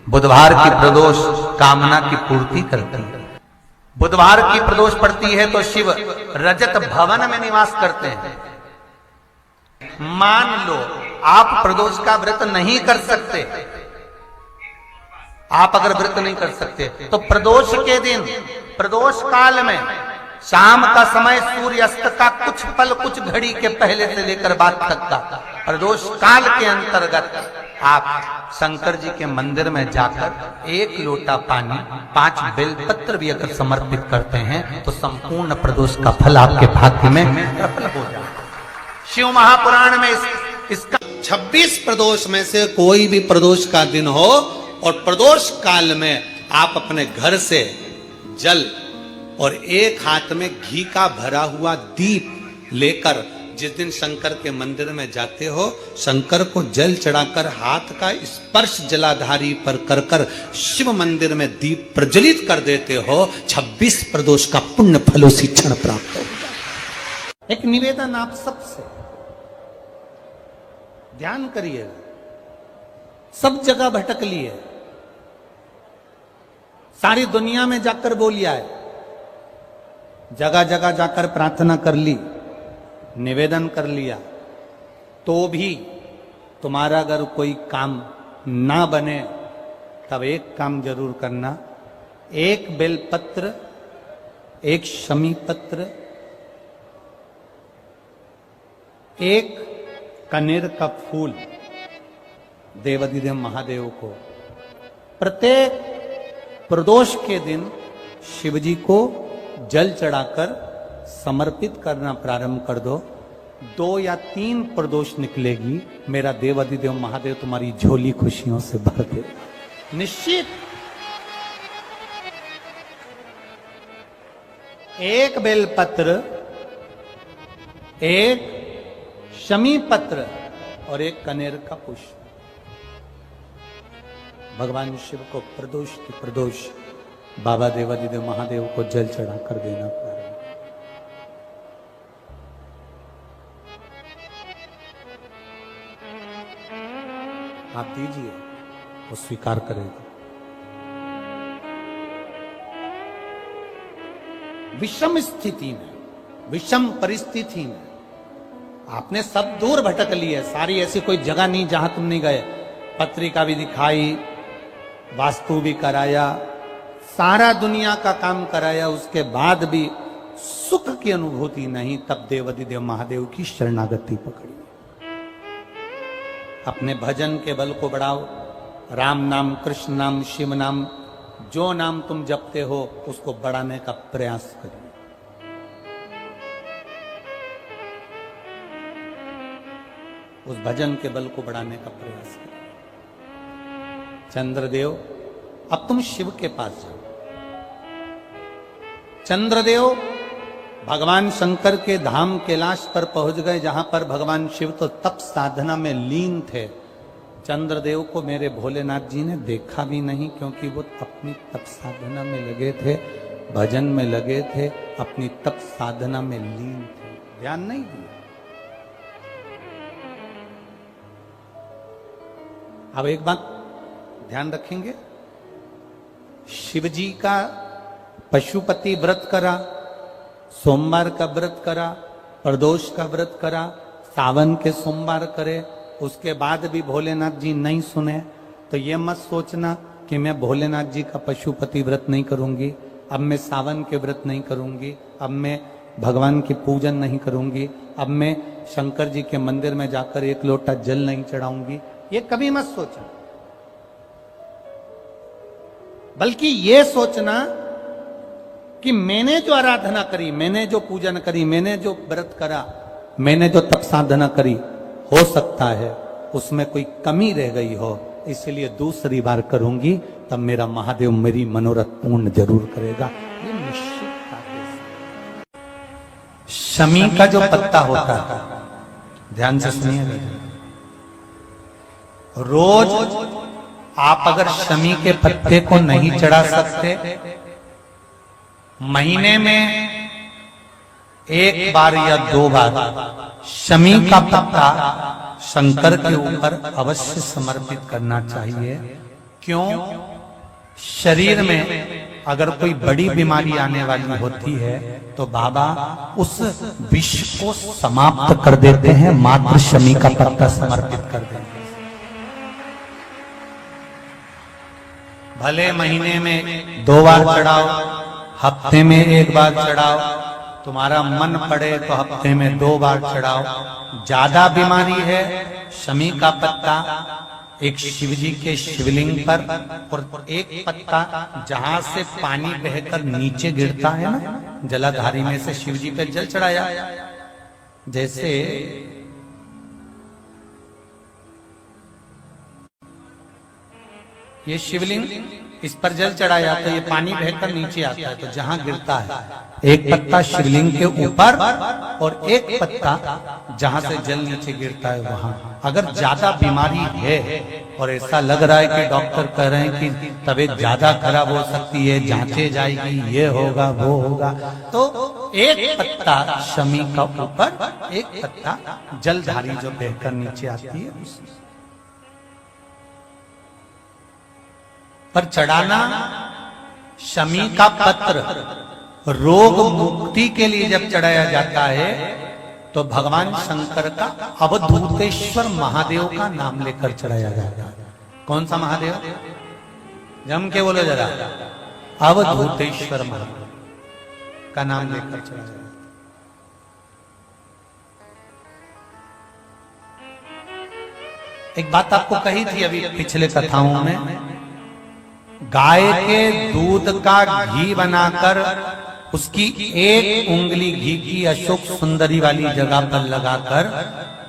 बुधवार की प्रदोष कामना की पूर्ति करती है। बुधवार की प्रदोष पड़ती है तो शिव रजत भवन में निवास करते हैं। मान लो आप प्रदोष का व्रत नहीं कर सकते, आप अगर व्रत नहीं कर सकते तो प्रदोष के दिन, प्रदोष काल में शाम का समय सूर्यास्त का कुछ पल, कुछ घड़ी के पहले से लेकर बाद तक का प्रदोष काल के अंतर्गत आप शंकर जी के मंदिर में जाकर 1 लोटा पानी, 5 बेलपत्र भी अगर समर्पित करते हैं तो संपूर्ण प्रदोष का फल आपके भाग्य में सफल हो जाए। शिव महापुराण में इसका 26 प्रदोष में से कोई भी प्रदोष का दिन हो और प्रदोष काल में आप अपने घर से जल और एक हाथ में घी का भरा हुआ दीप लेकर जिस दिन शंकर के मंदिर में जाते हो, शंकर को जल चढ़ाकर हाथ का स्पर्श जलाधारी पर कर कर शिव मंदिर में दीप प्रज्वलित कर देते हो, 26 प्रदोष का पुण्य फल उसी क्षण प्राप्त हो जाए। एक निवेदन आप सबसे ध्यान करिए, सब जगह भटक लिए, सारी दुनिया में जाकर बोलिया है, जगह जगह जाकर प्रार्थना कर ली, निवेदन कर लिया, तो भी तुम्हारा अगर कोई काम ना बने तब एक काम जरूर करना, 1 बेलपत्र, 1 शमी पत्र, 1 कनेर का फूल देवाधिदेव महादेव को प्रत्येक प्रदोष के दिन शिवजी को जल चढ़ाकर समर्पित करना प्रारंभ कर दो। 2 या 3 प्रदोष निकलेगी, मेरा देवाधिदेव महादेव तुम्हारी झोली खुशियों से भर दे निश्चित। 1 बेलपत्र, 1 शमी पत्र और 1 कनेर का पुष्प भगवान शिव को प्रदोष की प्रदोष बाबा देवाधिदेव महादेव को जल चढ़ाकर देना प्रारंभ। आप दीजिए, वो स्वीकार करेगा। विषम स्थिति में, विषम परिस्थिति में आपने सब दूर भटक लिए, सारी ऐसी कोई जगह नहीं जहां तुम नहीं गए, पत्रिका भी दिखाई, वास्तु भी कराया, सारा दुनिया का काम कराया, उसके बाद भी सुख की अनुभूति नहीं, तब देवाधिदेव महादेव की शरणागति पकड़ी। अपने भजन के बल को बढ़ाओ, राम नाम, कृष्ण नाम, शिव नाम, जो नाम तुम जपते हो उसको बढ़ाने का प्रयास करिए। उस भजन के बल को बढ़ाने का प्रयास करिए। चंद्रदेव, अब तुम शिव के पास जाओ। चंद्रदेव भगवान शंकर के धाम कैलाश पर पहुंच गए, जहां पर भगवान शिव तो तप साधना में लीन थे। चंद्रदेव को मेरे भोलेनाथ जी ने देखा भी नहीं, क्योंकि वो अपनी तप साधना में लगे थे, भजन में लगे थे, अपनी तप साधना में लीन थे, ध्यान नहीं दिया। अब एक बात ध्यान रखेंगे, शिव जी का पशुपति व्रत करा, सोमवार का व्रत करा, प्रदोष का व्रत करा, सावन के सोमवार करे, उसके बाद भी भोलेनाथ जी नहीं सुने, तो ये मत सोचना कि मैं भोलेनाथ जी का पशुपति व्रत नहीं करूंगी, अब मैं सावन के व्रत नहीं करूंगी, अब मैं भगवान की पूजन नहीं करूंगी, अब मैं शंकर जी के मंदिर में जाकर 1 लोटा जल नहीं चढ़ाऊंगी, ये कभी मत सोचना। बल्कि ये सोचना कि मैंने जो आराधना करी, मैंने जो पूजन करी, मैंने जो व्रत करा, मैंने जो तप साधना करी, हो सकता है उसमें कोई कमी रह गई हो, इसलिए दूसरी बार करूंगी, तब मेरा महादेव मेरी मनोरथ पूर्ण जरूर करेगा। ये निश्चित है। शमी का जो पत्ता होता है, ध्यान से सुनिएगा, रोज आप अगर शमी के पत्ते को नहीं चढ़ा सकते, महीने में 1 बार या 2 बार शमी का पत्ता शंकर के ऊपर अवश्य समर्पित करना चाहिए। क्यों? शरीर में अगर कोई बड़ी बीमारी आने वाली होती है तो बाबा उस विष को समाप्त कर देते हैं, मात्र शमी का पत्ता समर्पित कर देते हैं। भले महीने में 2 बार चढ़ाओ, हफ्ते में 1 बार चढ़ाओ, तुम्हारा मन पड़े तो हफ्ते में 2 बार चढ़ाओ। ज्यादा बीमारी है, शमी का पत्ता एक शिवजी के शिवलिंग पर और एक पत्ता जहां से पानी बहकर नीचे गिरता है ना, जलाधारी में से शिवजी पे जल चढ़ाया। जैसे ये शिवलिंग, इस पर जल चढ़ाया तो ये पानी बहकर नीचे आता है, तो जहां गिरता है एक पत्ता शिवलिंग के ऊपर और एक पत्ता जहां से जल नीचे गिरता है वहां। अगर ज्यादा बीमारी है और ऐसा लग रहा है कि डॉक्टर कह रहे हैं कि तबीयत ज्यादा खराब हो सकती है, जांचे जाएगी, ये होगा वो होगा, तो एक पत्ता शमी का ऊपर, एक पत्ता जलधारी जो बहकर नीचे आती है उसमें पर चढ़ाना। शमी का पत्र रोग मुक्ति के लिए जब चढ़ाया जाता है तो भगवान शंकर का अवधूतेश्वर महादेव का नाम लेकर चढ़ाया जाता है। कौन सा महादेव? जम के बोलो जरा। अवधूतेश्वर महादेव का नाम लेकर चढ़ाया जाता है। एक बात आपको कही थी अभी पिछले कथाओं में, गाय के दूध का घी बनाकर उसकी एक उंगली घी की अशोक सुंदरी वाली जगह पर लगाकर,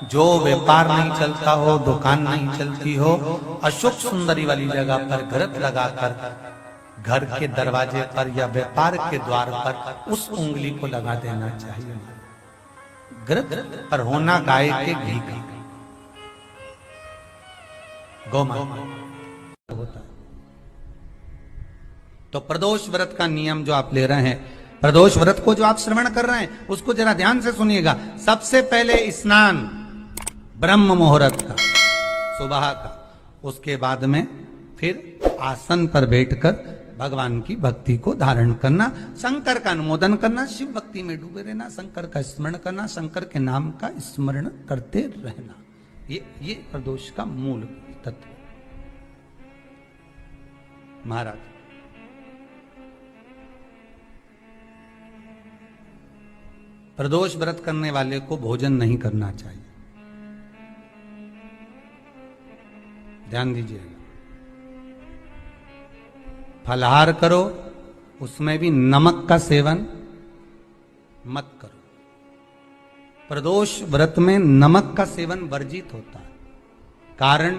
जो व्यापार नहीं चलता हो, दुकान नहीं चलती हो, अशोक सुंदरी वाली जगह पर घृत लगाकर घर के दरवाजे पर या व्यापार के द्वार पर उस उंगली को लगा देना चाहिए। घृत पर होना गाय के घी का, गौमाता होता है। तो प्रदोष व्रत का नियम जो आप ले रहे हैं, प्रदोष व्रत को जो आप श्रवण कर रहे हैं उसको जरा ध्यान से सुनिएगा। सबसे पहले स्नान ब्रह्म मुहूर्त का, सुबह का, उसके बाद में फिर आसन पर बैठकर भगवान की भक्ति को धारण करना, शंकर का अनुमोदन करना, शिव भक्ति में डूबे रहना, शंकर का स्मरण करना, शंकर के नाम का स्मरण करते रहना। ये प्रदोष का मूल तत्व। महाराज प्रदोष व्रत करने वाले को भोजन नहीं करना चाहिए, ध्यान दीजिएगा। फलाहार करो, उसमें भी नमक का सेवन मत करो। प्रदोष व्रत में नमक का सेवन वर्जित होता है। कारण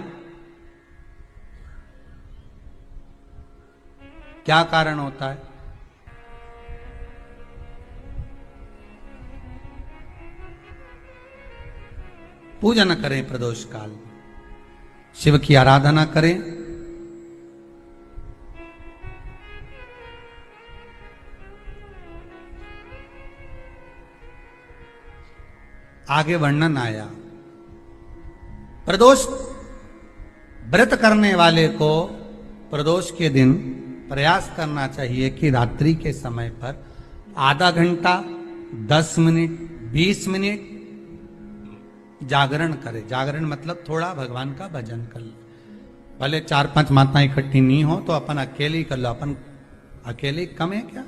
क्या कारण होता है? पूजन करें प्रदोष काल में, शिव की आराधना करें, आगे वर्णन आया। प्रदोष व्रत करने वाले को प्रदोष के दिन प्रयास करना चाहिए कि रात्रि के समय पर आधा घंटा, 10 मिनट, 20 मिनट जागरण करे। जागरण मतलब थोड़ा भगवान का भजन कर ले। भले 4-5 माताएं इकट्ठी नहीं हो तो अपन अकेले ही कर लो। अपन अकेले कम है क्या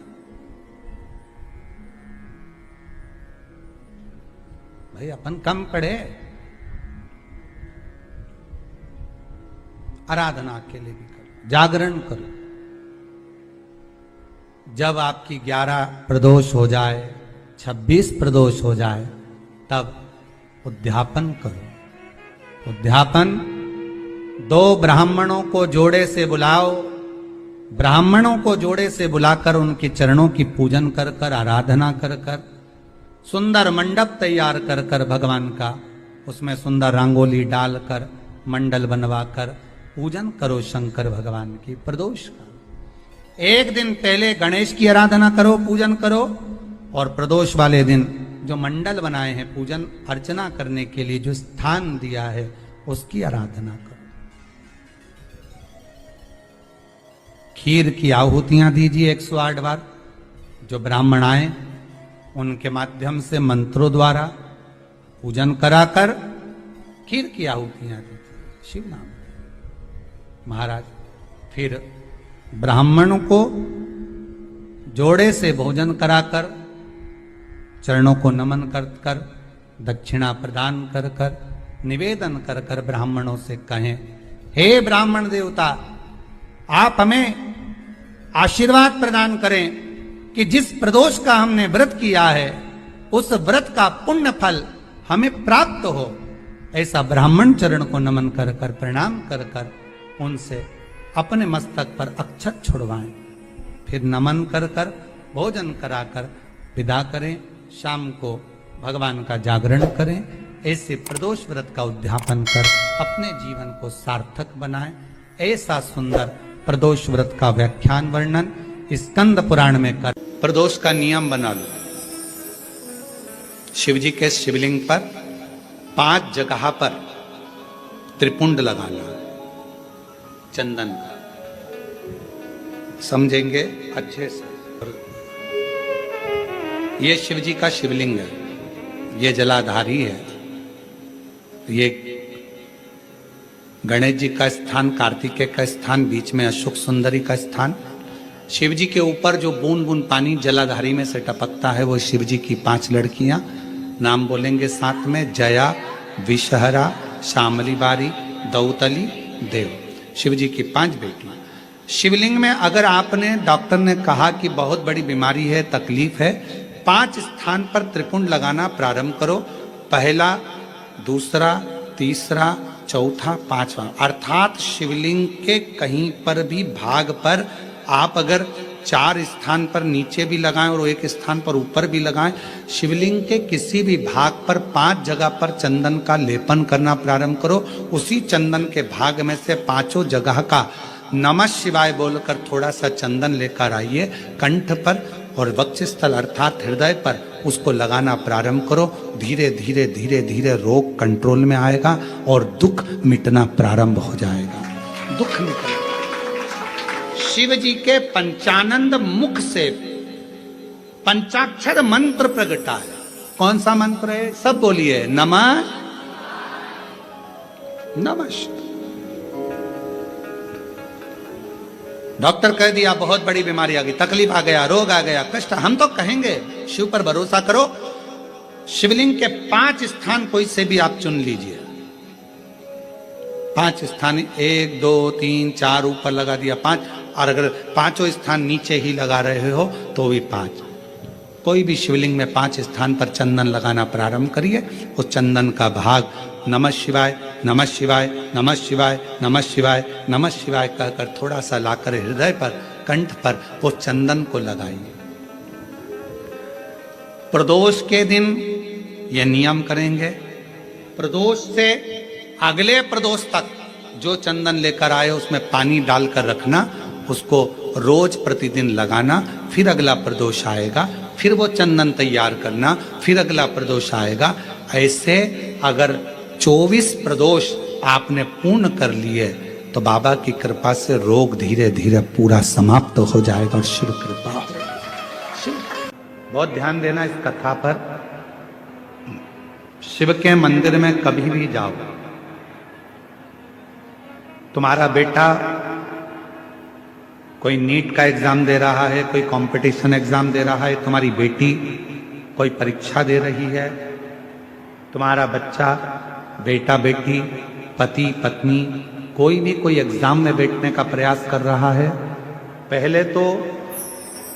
भाई? अपन कम पड़े। आराधना अकेले भी करो, जागरण करो। जब आपकी 11 प्रदोष हो जाए, 26 प्रदोष हो जाए, तब उद्यापन करो। उद्यापन 2 ब्राह्मणों को जोड़े से बुलाओ। ब्राह्मणों को जोड़े से बुलाकर उनके चरणों की पूजन कर कर, आराधना कर कर, सुंदर मंडप तैयार कर कर भगवान का, उसमें सुंदर रंगोली डालकर, मंडल बनवाकर पूजन करो शंकर भगवान की प्रदोष का। एक दिन पहले गणेश की आराधना करो, पूजन करो, और प्रदोष वाले दिन जो मंडल बनाए हैं पूजन अर्चना करने के लिए, जो स्थान दिया है, उसकी आराधना करो। खीर की आहुतियां दीजिए 108 बार। जो ब्राह्मण आए उनके माध्यम से मंत्रों द्वारा पूजन कराकर खीर की आहुतियां दीजिए शिव नाम। महाराज फिर ब्राह्मणों को जोड़े से भोजन कराकर चरणों को नमन कर कर दक्षिणा प्रदान कर कर निवेदन कर कर ब्राह्मणों से कहें, हे ब्राह्मण देवता, आप हमें आशीर्वाद प्रदान करें कि जिस प्रदोष का हमने व्रत किया है उस व्रत का पुण्य फल हमें प्राप्त हो। ऐसा ब्राह्मण चरण को नमन कर कर प्रणाम कर कर उनसे अपने मस्तक पर अक्षत छुड़वाएं। फिर नमन कर कर भोजन कराकर विदा करें। शाम को भगवान का जागरण करें। ऐसे प्रदोष व्रत का उद्यापन कर अपने जीवन को सार्थक बनाएं। ऐसा सुंदर प्रदोष व्रत का व्याख्यान वर्णन स्कंद पुराण में कर प्रदोष का नियम बना लो। शिव जी के शिवलिंग पर 5 जगह पर त्रिपुंड लगाना चंदन का, समझेंगे अच्छे से। ये शिव जी का शिवलिंग है, ये जलाधारी है, ये गणेश जी का स्थान, कार्तिकेय का स्थान, बीच में अशोक सुंदरी का स्थान। शिव जी के ऊपर जो बूंद बूंद पानी जलाधारी में से टपकता है वो शिव जी की 5 लड़कियां। नाम बोलेंगे साथ में, जया, विषहरा, श्यामली बारी, दौतली, देव। शिव जी की 5 बेटियां। शिवलिंग में अगर आपने, डॉक्टर ने कहा कि बहुत बड़ी बीमारी है, तकलीफ है, 5 स्थान पर त्रिपुंड लगाना प्रारंभ करो। पहला, दूसरा, तीसरा, चौथा, 5वां। अर्थात शिवलिंग के कहीं पर भी भाग पर आप अगर 4 स्थान पर नीचे भी लगाएं और 1 स्थान पर ऊपर भी लगाएं, शिवलिंग के किसी भी भाग पर 5 जगह पर चंदन का लेपन करना प्रारंभ करो। उसी चंदन के भाग में से 5 जगह का नमः शिवाय बोलकर थोड़ा सा चंदन लेकर आइए कंठ पर और वक्षस्थल अर्थात हृदय पर उसको लगाना प्रारंभ करो। धीरे धीरे धीरे धीरे रोग कंट्रोल में आएगा और दुख मिटना प्रारंभ हो जाएगा। दुख मिटेगा। शिव जी के पंचानंद मुख से पंचाक्षर मंत्र प्रगटा है। कौन सा मंत्र है? सब बोलिए, नमः नमः। डॉक्टर कह दिया बहुत बड़ी बीमारी आ गई, तकलीफ आ गया, रोग आ गया, कष्ट, हम तो कहेंगे शिव पर भरोसा करो। शिवलिंग के 5 स्थान कोई से भी आप चुन लीजिए। 5 स्थान, 1 2 3 4 ऊपर लगा दिया 5, और अगर 5 स्थान नीचे ही लगा रहे हो तो भी 5। कोई भी शिवलिंग में 5 स्थान पर चंदन लगाना प्रारंभ करिए। उस चंदन का भाग नमः शिवाय, नमः शिवाय, नमः शिवाय, नमः शिवाय, नमः शिवाय कहकर थोड़ा सा लाकर हृदय पर, कंठ पर वो चंदन को लगाइए। प्रदोष के दिन ये नियम करेंगे। प्रदोष से अगले प्रदोष तक जो चंदन लेकर आए उसमें पानी डालकर रखना, उसको रोज प्रतिदिन लगाना। फिर अगला प्रदोष आएगा, फिर वो चंदन तैयार करना, फिर अगला प्रदोष आएगा। ऐसे अगर 24 प्रदोष आपने पूर्ण कर लिए तो बाबा की कृपा से रोग धीरे धीरे पूरा समाप्त हो जाएगा और शिव कृपा। बहुत ध्यान देना इस कथा पर। शिव के मंदिर में कभी भी जाओ, तुम्हारा बेटा कोई नीट का एग्जाम दे रहा है, कोई कंपटीशन एग्जाम दे रहा है, तुम्हारी बेटी कोई परीक्षा दे रही है, तुम्हारा बच्चा, बेटा बेटी, पति पत्नी, कोई भी कोई एग्जाम में बैठने का प्रयास कर रहा है, पहले तो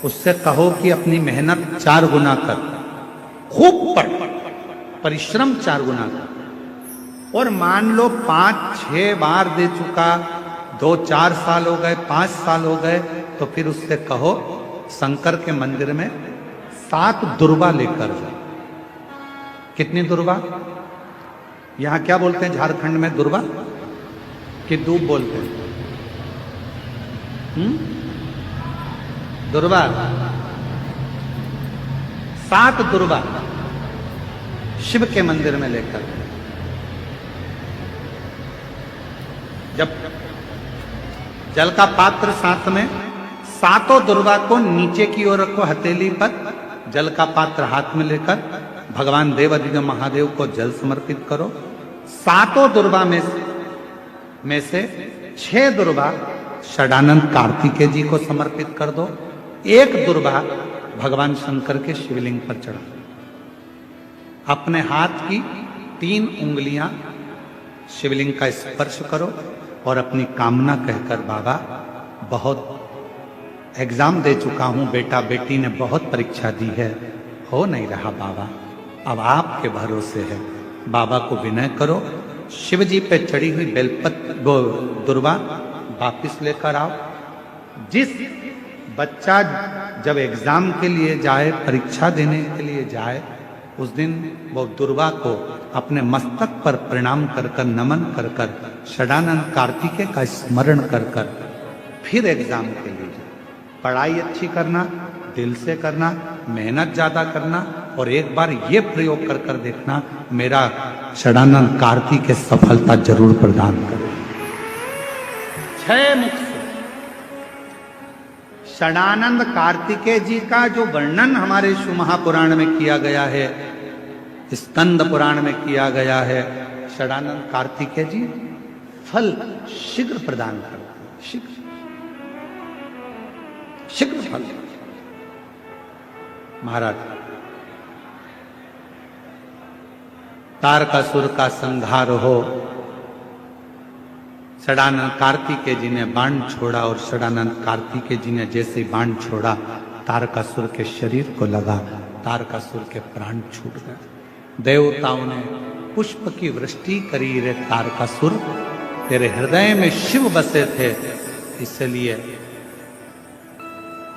उससे कहो कि अपनी मेहनत 4 गुना कर, खूब पढ़, परिश्रम 4 गुना कर। और मान लो 5-6 बार दे चुका, 2-4 साल हो गए, 5 साल हो गए, तो फिर उससे कहो शंकर के मंदिर में 7 दुर्वा लेकर जाओ। कितनी दुर्वा? यहां क्या बोलते हैं झारखंड में? दुर्वा कि दूब बोलते हैं? दुर्वा। 7 दुर्वा शिव के मंदिर में लेकर, जब जल का पात्र साथ में सातों दुर्वा को नीचे की ओर रखो, हथेली पर जल का पात्र हाथ में लेकर भगवान देवाधिदेव महादेव को जल समर्पित करो। सातों दुर्वा में से 6 दुर्वा षडानंद कार्तिकेय जी को समर्पित कर दो। 1 दुर्वा भगवान शंकर के शिवलिंग पर चढ़ा। अपने हाथ की 3 उंगलियां शिवलिंग का स्पर्श करो और अपनी कामना कहकर, बाबा बहुत एग्जाम दे चुका हूं, बेटा बेटी ने बहुत परीक्षा दी है, हो नहीं रहा बाबा, अब आपके भरोसे है। बाबा को विनय करो, शिव जी पे चढ़ी हुई दुर्वा वापिस लेकर आओ। जिस बच्चा जब एग्जाम के लिए जाए, परीक्षा देने के लिए जाए, उस दिन वो दुर्वा को अपने मस्तक पर प्रणाम कर कर, नमन कर कर, षडानंद कार्तिकेय का स्मरण कर कर फिर एग्जाम के लिए जाए। पढ़ाई अच्छी करना, दिल से करना, मेहनत ज्यादा करना, और एक बार ये प्रयोग कर कर देखना, मेरा षडानंद कार्तिकेय सफलता जरूर प्रदान करे। 6 मुख से षडानंद कार्तिकेय जी का जो वर्णन हमारे शिव महापुराण में किया गया है, स्कंद पुराण में किया गया है, षडानंद कार्तिकेय जी फल शीघ्र प्रदान करते हैं, शीघ्र फल। महाराज, तारकासुर का संहार हो, षडानंद कार्तिकेय जी ने बाण छोड़ा, और षडानंद कार्तिकेय जी ने जैसे बाण छोड़ा, तारकासुर के शरीर को लगा, तारकासुर के प्राण छूट गए। देवताओं ने पुष्प की वृष्टि करी, रे तारकासुर तेरे हृदय में शिव बसे थे, इसलिए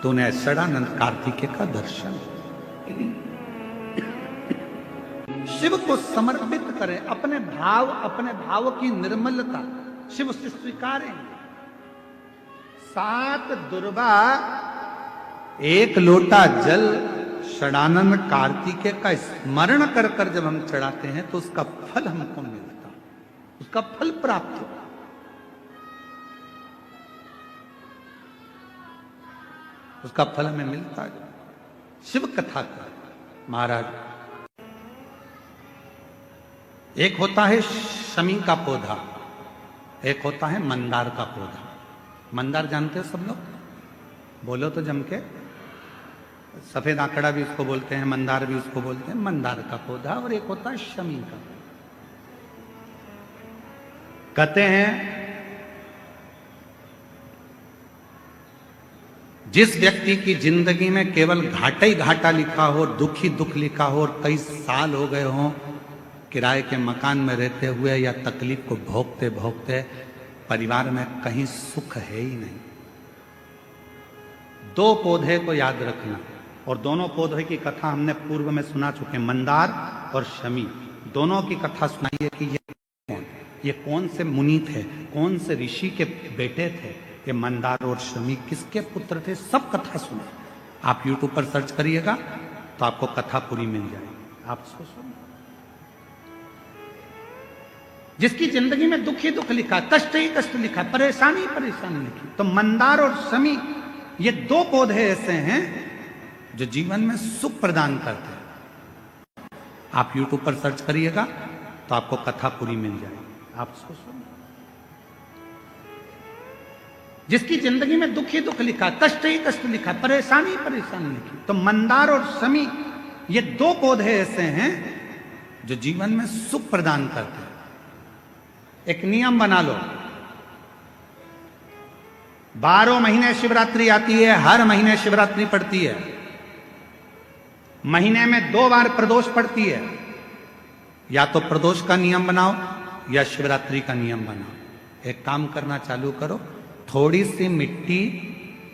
तूने षडानंद कार्तिकेय का दर्शन। शिव को समर्पित करें, अपने भाव की निर्मलता शिव से स्वीकारें। 7 दुर्वा 1 लोटा जल षडानंद कार्तिकेय का स्मरण कर कर जब हम चढ़ाते हैं तो उसका फल हमको मिलता, उसका फल प्राप्त होता। उसका फल हमें मिलता है। शिव कथा का महाराज, एक होता है शमी का पौधा, एक होता है मंदार का पौधा। मंदार जानते हो सब लोग? बोलो तो जम के। सफेद आंकड़ा भी उसको बोलते हैं, मंदार भी उसको बोलते हैं। मंदार का पौधा, और एक होता है शमी का। कहते हैं जिस व्यक्ति की जिंदगी में केवल घाटा ही घाटा लिखा हो, दुख ही दुख लिखा हो, और कई साल हो गए हों किराए के मकान में रहते हुए या तकलीफ को भोगते भोगते, परिवार में कहीं सुख है ही नहीं, 2 पौधे को याद रखना। और दोनों पौधे की कथा हमने पूर्व में सुना चुके, मंदार और शमी। दोनों की कथा सुनाइए कि ये कौन से मुनि थे, कौन से ऋषि के बेटे थे, ये मंदार और शमी किसके पुत्र थे, सब कथा सुने। आप YouTube पर सर्च करिएगा तो आपको कथा पूरी मिल जाएगी, आप इसको सुनो। जिसकी जिंदगी में दुख ही दुख लिखा, कष्ट ही कष्ट लिखा, परेशानी ही परेशानी लिखी, तो मंदार और शमी ये 2 पौधे ऐसे हैं जो जीवन में सुख प्रदान करते हैं। आप YouTube पर सर्च करिएगा तो आपको कथा पूरी मिल जाएगी, आप इसको सुनो। जिसकी जिंदगी में दुख ही दुख लिखा, कष्ट ही कष्ट लिखा, परेशानी ही परेशानी लिखी, तो मंदार और शमी ये 2 पौधे ऐसे हैं जो जीवन में सुख प्रदान करते हैं। एक नियम बना लो, 12 महीने शिवरात्रि आती है, हर महीने शिवरात्रि पड़ती है, महीने में 2 बार प्रदोष पड़ती है। या तो प्रदोष का नियम बनाओ या शिवरात्रि का नियम बनाओ। एक काम करना चालू करो, थोड़ी सी मिट्टी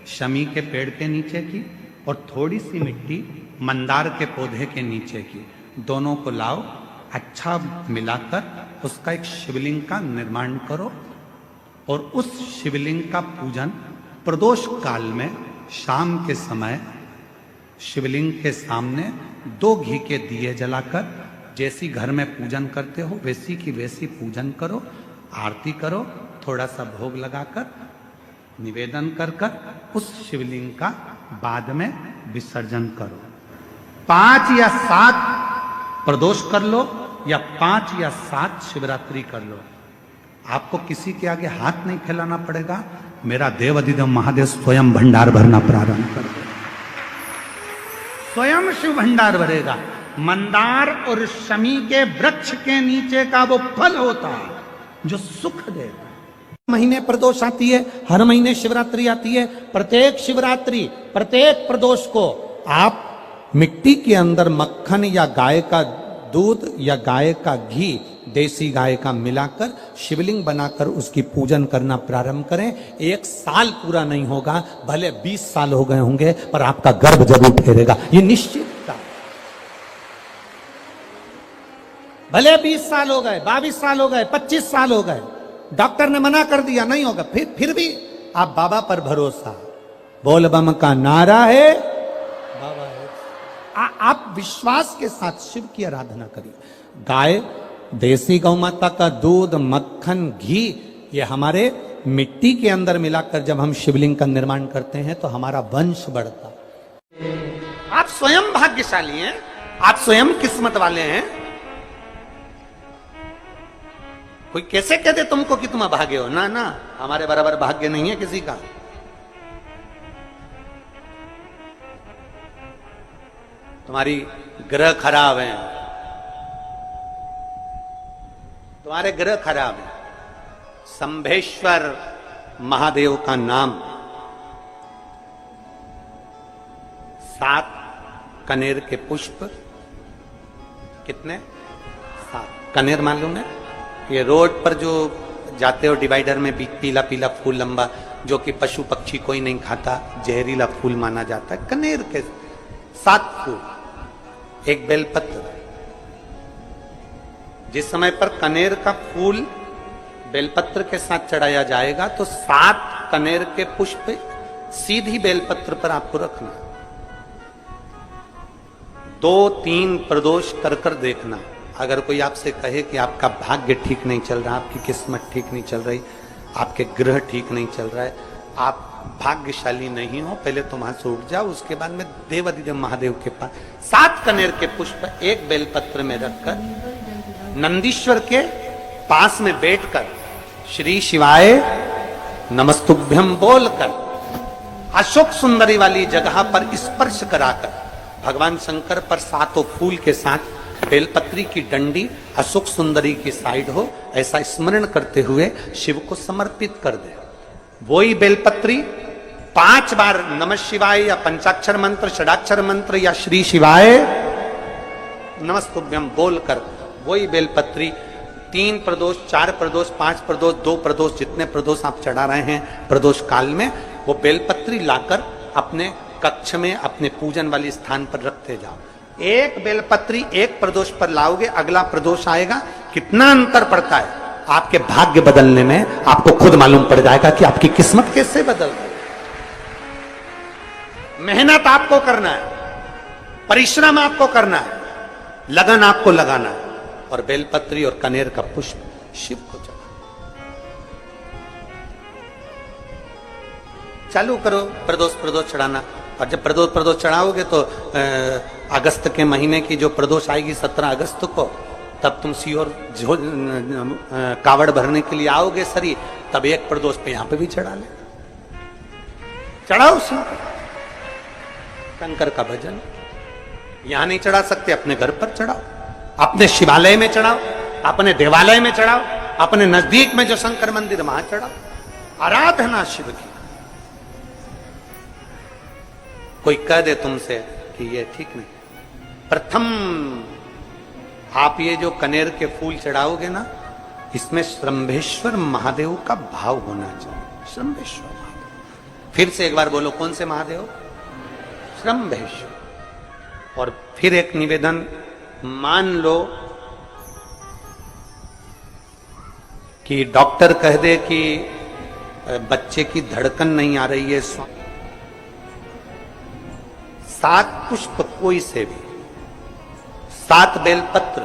शमी के पेड़ के नीचे की और थोड़ी सी मिट्टी मंदार के पौधे के नीचे की, दोनों को लाओ, अच्छा मिलाकर उसका एक शिवलिंग का निर्माण करो, और उस शिवलिंग का पूजन प्रदोष काल में शाम के समय शिवलिंग के सामने 2 घी के दिए जलाकर, जैसी घर में पूजन करते हो वैसी की वैसी पूजन करो, आरती करो, थोड़ा सा भोग लगाकर निवेदन कर कर उस शिवलिंग का बाद में विसर्जन करो। 5 या 7 प्रदोष कर लो या 5 या 7 शिवरात्रि कर लो, आपको किसी के आगे हाथ नहीं फैलाना पड़ेगा। मेरा देव अधिदेव महादेव स्वयं भंडार भरना प्रारंभ कर दे, स्वयं शिव भंडार भरेगा। मंदार और शमी के वृक्ष के नीचे का वो फल होता है जो सुख देगा। महीने प्रदोष आती है, हर महीने शिवरात्रि आती है। प्रत्येक शिवरात्रि, प्रत्येक प्रदोष को आप मिट्टी के अंदर मक्खन या गाय का दूध या गाय का घी, देसी गाय का मिलाकर शिवलिंग बनाकर उसकी पूजन करना प्रारंभ करें। 1 साल पूरा नहीं होगा, भले 20 साल हो गए होंगे, पर आपका गर्भ जरूर ठहरेगा, ये निश्चित था। भले 20 साल हो गए, 22 साल हो गए, 25 साल हो गए, डॉक्टर ने मना कर दिया नहीं होगा, फिर भी आप बाबा पर भरोसा, बोल बम का नारा है, बाबा है। आप विश्वास के साथ शिव की आराधना करिए। गाय, देसी गौ माता का दूध, मक्खन, घी, ये हमारे मिट्टी के अंदर मिलाकर जब हम शिवलिंग का निर्माण करते हैं तो हमारा वंश बढ़ता। आप स्वयं भाग्यशाली हैं, आप स्वयं किस्मत वाले हैं। कोई कैसे कह दे तुमको कि तुम अभागे हो? ना ना, हमारे बराबर भाग्य नहीं है किसी का। तुम्हारी ग्रह खराब है, तुम्हारे ग्रह खराब है। संभेश्वर महादेव का नाम 7 कनेर के पुष्प, कितने? 7 कनेर मालूम है? ये रोड पर जो जाते हो डिवाइडर में पीला पीला फूल लंबा, जो कि पशु पक्षी कोई नहीं खाता, जहरीला फूल माना जाता है। कनेर के 7 फूल, एक बेलपत्र। जिस समय पर कनेर का फूल बेलपत्र के साथ चढ़ाया जाएगा तो 7 कनेर के पुष्प सीधी बेलपत्र पर आपको रखना। 2-3 प्रदोष कर कर देखना। अगर कोई आपसे कहे कि आपका भाग्य ठीक नहीं चल रहा, आपकी किस्मत ठीक नहीं चल रही, आपके ग्रह ठीक नहीं चल रहा है, आप भाग्यशाली नहीं हो, पहले तो वहां से उठ जाओ। उसके बाद में देव अधिदेव महादेव के पास 7 कनेर के पुष्प एक बेलपत्र में रखकर नंदीश्वर के पास में बैठकर श्री शिवाय नमस्तुभ्यम बोलकर अशोक सुंदरी वाली जगह पर स्पर्श कराकर भगवान शंकर पर 7 फूल के साथ बेलपत्री की डंडी अशोक सुंदरी की साइड हो, ऐसा स्मरण करते हुए शिव को समर्पित कर दे। वही बेलपत्री 5 बार नमः शिवाय या पंचाक्षर मंत्र, षडाक्षर मंत्र या श्री शिवाय नमस्तुभ्यम बोलकर वही बेलपत्री 3 प्रदोष, 4 प्रदोष, 5 प्रदोष, 2 प्रदोष, जितने प्रदोष आप चढ़ा रहे हैं प्रदोष काल में, वो बेलपत्री लाकर अपने कक्ष में अपने पूजन वाले स्थान पर रखते जाओ। एक बेलपत्री एक प्रदोष पर लाओगे, अगला प्रदोष आएगा, कितना अंतर पड़ता है आपके भाग्य बदलने में, आपको खुद मालूम पड़ जाएगा कि आपकी किस्मत कैसे बदल गई। मेहनत आपको करना है, परिश्रम आपको करना है, लगन आपको लगाना है, और बेलपत्री और कनेर का पुष्प शिव को चढ़ा। चालू करो प्रदोष चढ़ाना। और जब प्रदोष चढ़ाओगे तो अगस्त के महीने की जो प्रदोष आएगी 17 अगस्त को, तब तुम सीहोर कावड़ भरने के लिए आओगे सरी, तब एक प्रदोष पे यहां पे भी चढ़ा ले, चढ़ाओ शंकर का भजन। यहां नहीं चढ़ा सकते, अपने घर पर चढ़ाओ, अपने शिवालय में चढ़ाओ, अपने देवालय में चढ़ाओ, अपने नजदीक में जो शंकर मंदिर वहां चढ़ाओ। आराधना शिव की। कोई कह दे तुमसे कि ये ठीक नहीं, प्रथम आप ये जो कनेर के फूल चढ़ाओगे ना, इसमें श्रंभेश्वर महादेव का भाव होना चाहिए। श्रंभेश्वर महादेव, फिर से एक बार बोलो, कौन से महादेव? श्रंभेश्वर। और फिर एक निवेदन, मान लो कि डॉक्टर कह दे कि बच्चे की धड़कन नहीं आ रही है, 7 पुष्प कोई से भी, 7 बेलपत्र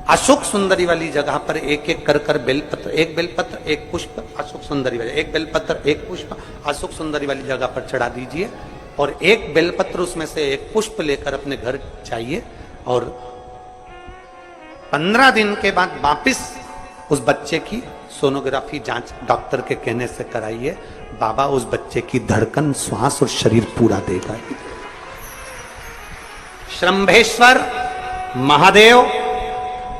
अशोक सुंदरी वाली जगह पर एक एक कर बेलपत्र, एक बेलपत्र एक पुष्प अशोक सुंदरी वाली, एक बेलपत्र एक पुष्प अशोक सुंदरी वाली जगह पर चढ़ा दीजिए और एक बेलपत्र उसमें से एक पुष्प लेकर अपने घर जाइए और 15 दिन के बाद वापिस उस बच्चे की सोनोग्राफी जांच डॉक्टर के कहने से कराइए। बाबा उस बच्चे की धड़कन, श्वास और शरीर पूरा देगा। श्रंभेश्वर महादेव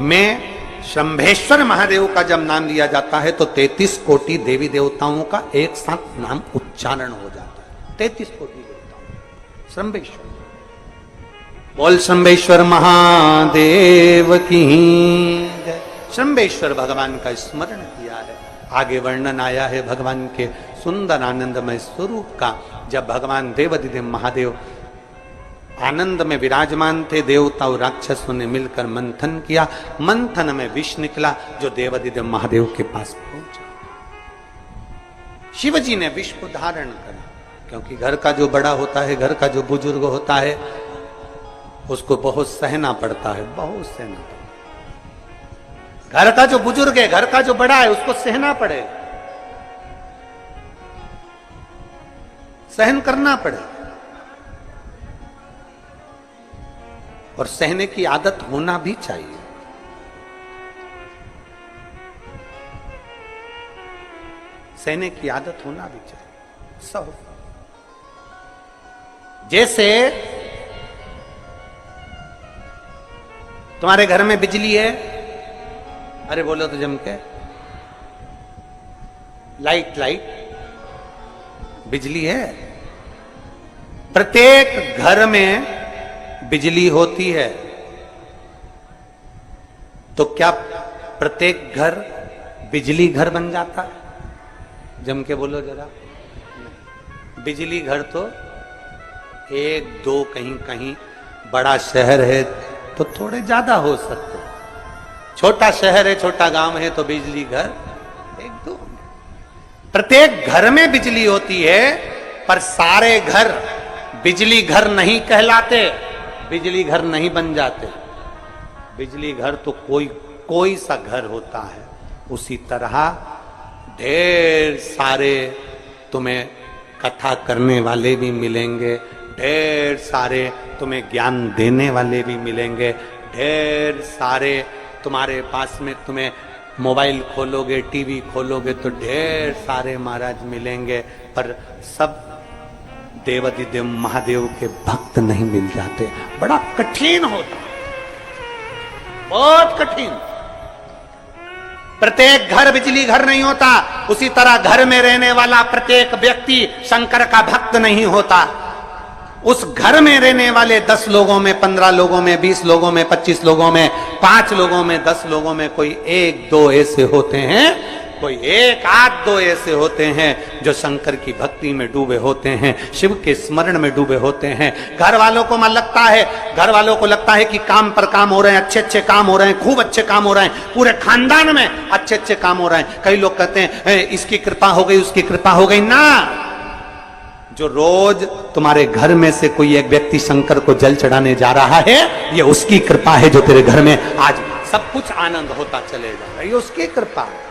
में श्रंभेश्वर महादेव का जब नाम लिया जाता है तो 33 कोटि देवी देवताओं का एक साथ नाम उच्चारण हो जाता है। 33 कोटि देवताओं श्रंभेश्वर। बोल श्रंभेश्वर महादेव की जय। श्रंभेश्वर भगवान का स्मरण किया है। आगे वर्णन आया है भगवान के सुंदर आनंदमय स्वरूप का। जब भगवान देवाधिदेव महादेव आनंद में विराजमान थे, देवता और राक्षसों ने मिलकर मंथन किया। मंथन में विष निकला जो देवाधिदेव महादेव के पास पहुंचा। शिवजी ने विष को धारण करा, क्योंकि घर का जो बड़ा होता है, घर का जो बुजुर्ग होता है, उसको बहुत सहना पड़ता है, बहुत सहना पड़ता है। घर का जो बुजुर्ग है, घर का जो बड़ा है, उसको सहना पड़े, सहन करना पड़े। और सहने की आदत होना भी चाहिए। सहने की आदत होना भी चाहिए सब। जैसे तुम्हारे घर में बिजली है, अरे बोलो तो जम के, लाइट बिजली है। प्रत्येक घर में बिजली होती है, तो क्या प्रत्येक घर बिजली घर बन जाता है? जम के बोलो जरा। बिजली घर तो एक दो, कहीं कहीं बड़ा शहर है तो थोड़े ज्यादा हो सकते, छोटा शहर है, छोटा गांव है तो बिजली घर एक दो। प्रत्येक घर में बिजली होती है, पर सारे घर बिजली घर नहीं कहलाते, बिजली घर नहीं बन जाते। बिजली घर तो कोई सा घर होता है। उसी तरह ढेर सारे तुम्हें कथा करने वाले भी मिलेंगे, ढेर सारे तुम्हें ज्ञान देने वाले भी मिलेंगे, ढेर सारे तुम्हारे पास में, तुम्हें मोबाइल खोलोगे, टीवी खोलोगे तो ढेर सारे महाराज मिलेंगे, पर सब देवाधिदेव महादेव के भक्त नहीं मिल जाते। बड़ा कठिन होता, बहुत कठिन। प्रत्येक घर बिजली घर नहीं होता। उसी तरह घर में रहने वाला प्रत्येक व्यक्ति शंकर का भक्त नहीं होता। उस घर में रहने वाले 10 लोगों में, 15 लोगों में, 20 लोगों में, 25 लोगों में, 5 लोगों में, 10 लोगों में कोई 1-2 ऐसे होते हैं, कोई 1-8-2 ऐसे होते हैं जो शंकर की भक्ति में डूबे होते हैं, शिव के स्मरण में डूबे होते हैं। घर वालों को लगता है, घर वालों को लगता है कि काम पर काम हो रहे हैं, अच्छे अच्छे काम हो रहे हैं, खूब अच्छे काम हो रहे हैं, पूरे खानदान में अच्छे अच्छे काम हो रहे हैं। कई लोग कहते हैं इसकी कृपा हो गई, उसकी कृपा हो गई। ना, जो रोज तुम्हारे घर में से कोई एक व्यक्ति शंकर को जल चढ़ाने जा रहा है, ये उसकी कृपा है जो तेरे घर में आज सब कुछ आनंद होता चले जा रहा है, ये उसकी कृपा है।